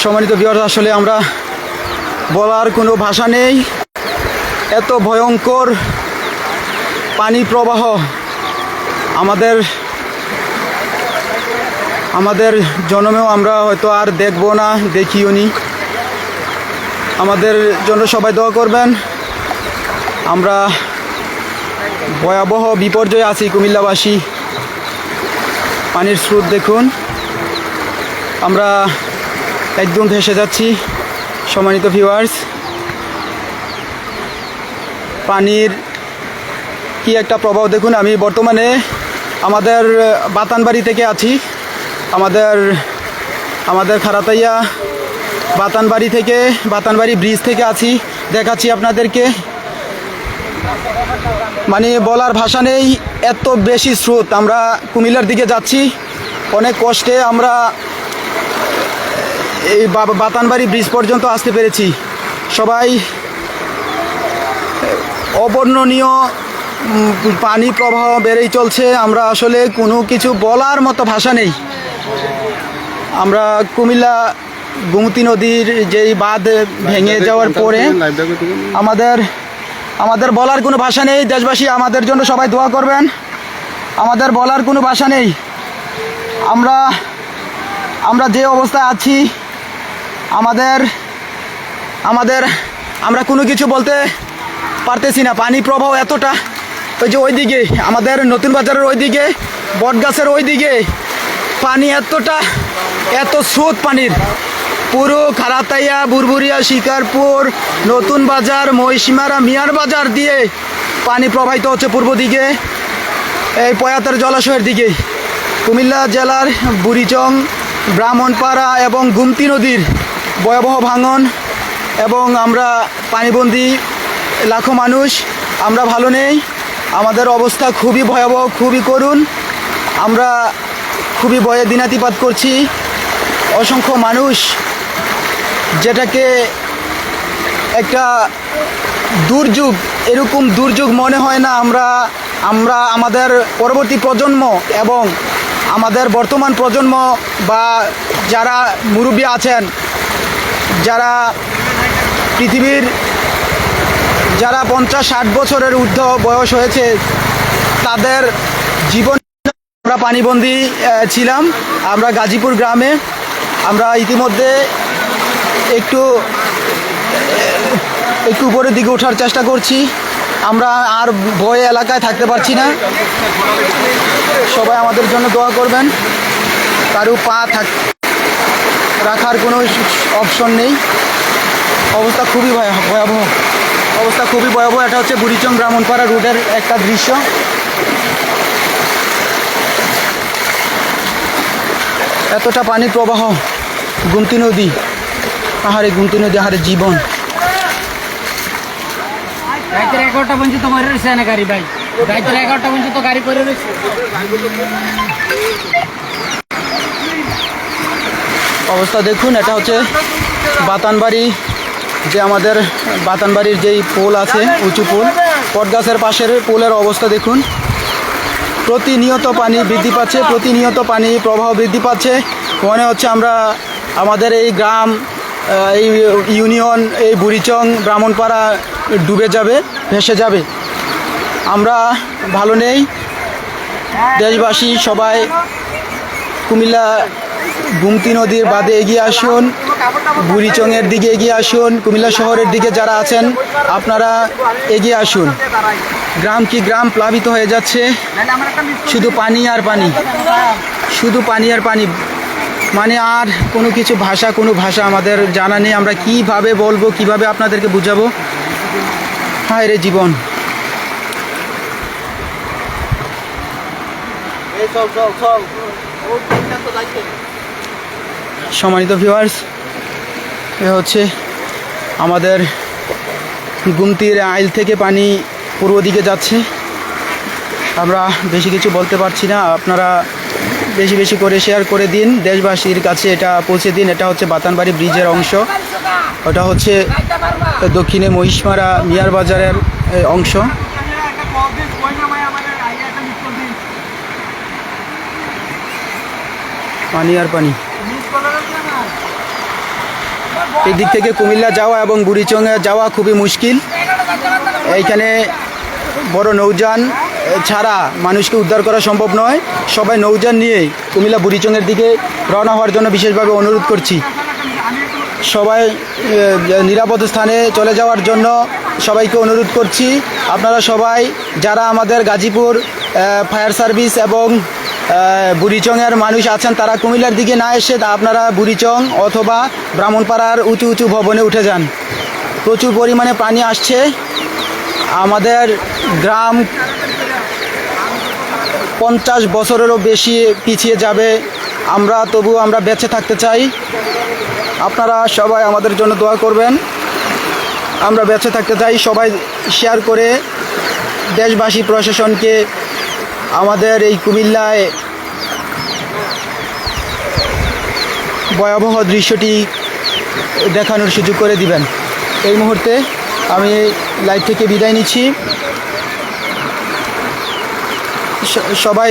সম্মানিত ভিউয়ার্স, আসলে আমরা বলার কোনো ভাষা নেই। এত ভয়ঙ্কর পানি প্রবাহ আমাদের জন্মেও আমরা হয়তো আর দেখবো না, দেখিও নি। আমাদের জন্য সবাই দোয়া করবেন। আমরা ভয়াবহ বিপর্যয়ে আছি কুমিল্লাবাসী। পানির স্রোত দেখুন, আমরা একদম ভেসে যাচ্ছি। সম্মানিত ভিউয়ার্স, পানির কি একটা প্রভাব দেখুন। আমি বর্তমানে আমাদের বাতানবাড়ি থেকে আছি, আমাদের খারাতাইয়া বাতানবাড়ি ব্রিজ থেকে আছি, দেখাচ্ছি আপনাদেরকে। মানে বলার ভাষা নেই, এত বেশি স্রোত। আমরা কুমিল্লার দিকে যাচ্ছি, অনেক কষ্টে আমরা এই বাতানবাড়ি ব্রিজ পর্যন্ত আসতে পেরেছি। সবাই অবর্ণনীয় পানি প্রবাহ বেড়েই চলছে। আমরা আসলে কোনো কিছু বলার মতো ভাষা নেই। আমরা কুমিল্লা গোমতী নদীর যেই বাঁধ ভেঙে যাওয়ার পরে আমাদের বলার কোনো ভাষা নেই। দেশবাসী আমাদের জন্য সবাই দোয়া করবেন। আমাদের বলার কোনো ভাষা নেই। আমরা যে অবস্থায় আছি, আমরা কোনো কিছু বলতে পারতেছি না। পানি প্রবাহ এতটা, ওই যে ওইদিকে আমাদের নতুন বাজারের ওইদিকে বটগাছের ওইদিকে পানি এত স্রোত পানির। পুরো খারাতাইয়া, বুরবুরিয়া, শিকারপুর, নতুন বাজার, মহিষমারা, মিয়ার বাজার দিয়ে পানি প্রবাহিত হচ্ছে পূর্ব দিকে, এই পয়াতের জলাশয়ের দিকে। কুমিল্লা জেলার বুড়িচং, ব্রাহ্মণপাড়া এবং গোমতী নদীর ভয়াবহ ভাঙন, এবং আমরা পানিবন্দী লাখো মানুষ। আমরা ভালো নেই, আমাদের অবস্থা খুবই ভয়াবহ, খুবই করুণ। আমরা খুবই ভয়ে দিনাতিপাত করছি। অসংখ্য মানুষ, যেটাকে একটা দুর্যোগ, এরকম দুর্যোগ মনে হয় না। আমরা আমাদের পরবর্তী প্রজন্ম এবং আমাদের বর্তমান প্রজন্ম বা যারা মুরব্বী আছেন, যারা পৃথিবীর 50-60 বছরের ঊর্ধ্ব বয়স হয়েছে, তাদের জীবন আমরা পানিবন্দী ছিলাম। আমরা গাজীপুর গ্রামে, আমরা ইতিমধ্যে একটু উপরের দিকে ওঠার চেষ্টা করছি। আমরা আর ভয়ে এলাকায় থাকতে পারছি না। সবাই আমাদের জন্য দোয়া করবেন। কারো পা রাখার কোনো অপশন নেই। অবস্থা খুবই ভয়াবহ। এটা হচ্ছে বুড়িচং ব্রাহ্মণপাড়া রোডের একটা দৃশ্য। এতটা পানির প্রবাহ। গোমতী নদী, আহারে গোমতী নদী, আহারে জীবন। রাতের 11টা পর্যন্ত মরে রয়েছে না গাড়ি, ভাই। রাতের 11টা পর্যন্ত গাড়ি পরে রয়েছে। অবস্থা দেখুন। এটা হচ্ছে বাতানবাড়ি, যে আমাদের বাতানবাড়ির যেই পোল আছে, উঁচু পোল, বটগাছের পাশের পোলের অবস্থা দেখুন। প্রতিনিয়ত পানি বৃদ্ধি পাচ্ছে, প্রতিনিয়ত পানি প্রবাহ বৃদ্ধি পাচ্ছে। মনে হচ্ছে আমাদের এই গ্রাম, এই ইউনিয়ন, এই বুড়িচং, ব্রাহ্মণপাড়া ডুবে যাবে, ভেসে যাবে। আমরা ভালো নেই। দেশবাসী সবাই কুমিল্লা গোমতী নদীর বাঁধে এগিয়ে আসুন, বুড়িচংয়ের দিকে এগিয়ে আসুন। কুমিল্লা শহরের দিকে যারা আছেন, আপনারা এগিয়ে আসুন। গ্রাম কি গ্রাম প্লাবিত হয়ে যাচ্ছে। শুধু পানি আর পানি, শুধু পানি আর পানি। মানে আর কোনো ভাষা আমাদের জানা নেই। আমরা কিভাবে বলবো, কিভাবে আপনাদেরকে বুঝাবো। হায় রে জীবন। সম্মানিত ভিউয়ার্স, এ হচ্ছে আমাদের গোমতীর আইল থেকে পানি পূর্ব দিকে যাচ্ছে। আমরা বেশি কিছু বলতে পারছি না। আপনারা বেশি করে শেয়ার করে দিন, দেশবাসীর কাছে এটা পৌঁছে দিন। এটা হচ্ছে বাতানবাড়ি ব্রিজের অংশ, ওটা হচ্ছে দক্ষিণে মহিষমারা মিয়ার বাজারের অংশ। পানি আর পানি। এই দিক থেকে কুমিল্লা যাওয়া এবং বুড়িচংয়ে যাওয়া খুবই মুশকিল। এইখানে বড় নৌযান ছাড়া মানুষকে উদ্ধার করা সম্ভব নয়। সবাই নৌযান নিয়েই কুমিল্লা বুড়িচংয়ের দিকে রওনা হওয়ার জন্য বিশেষভাবে অনুরোধ করছি। সবাই নিরাপদ স্থানে চলে যাওয়ার জন্য সবাইকে অনুরোধ করছি। আপনারা সবাই যারা আমাদের গাজীপুর ফায়ার সার্ভিস এবং বুড়িচংয়ের মানুষ আছেন তারা কুমিল্লার দিকে না এসে আপনারা বুড়িচং অথবা ব্রাহ্মণপাড়ার উঁচু উঁচু ভবনে উঠে যান। প্রচুর পরিমাণে পানি আসছে। আমাদের গ্রাম 50 বছরেরও বেশি পিছিয়ে যাবে। আমরা বেঁচে থাকতে চাই। আপনারা সবাই আমাদের জন্য দোয়া করবেন। আমরা বেঁচে থাকতে চাই। সবাই শেয়ার করে দেশবাসী প্রশাসনকে আমাদের এই কুমিল্লায় ভয়াবহ দৃশ্যটি দেখানোর সুযোগ করে দিবেন। এই মুহূর্তে আমি লাইভ থেকে বিদায় নিচ্ছি। সবাই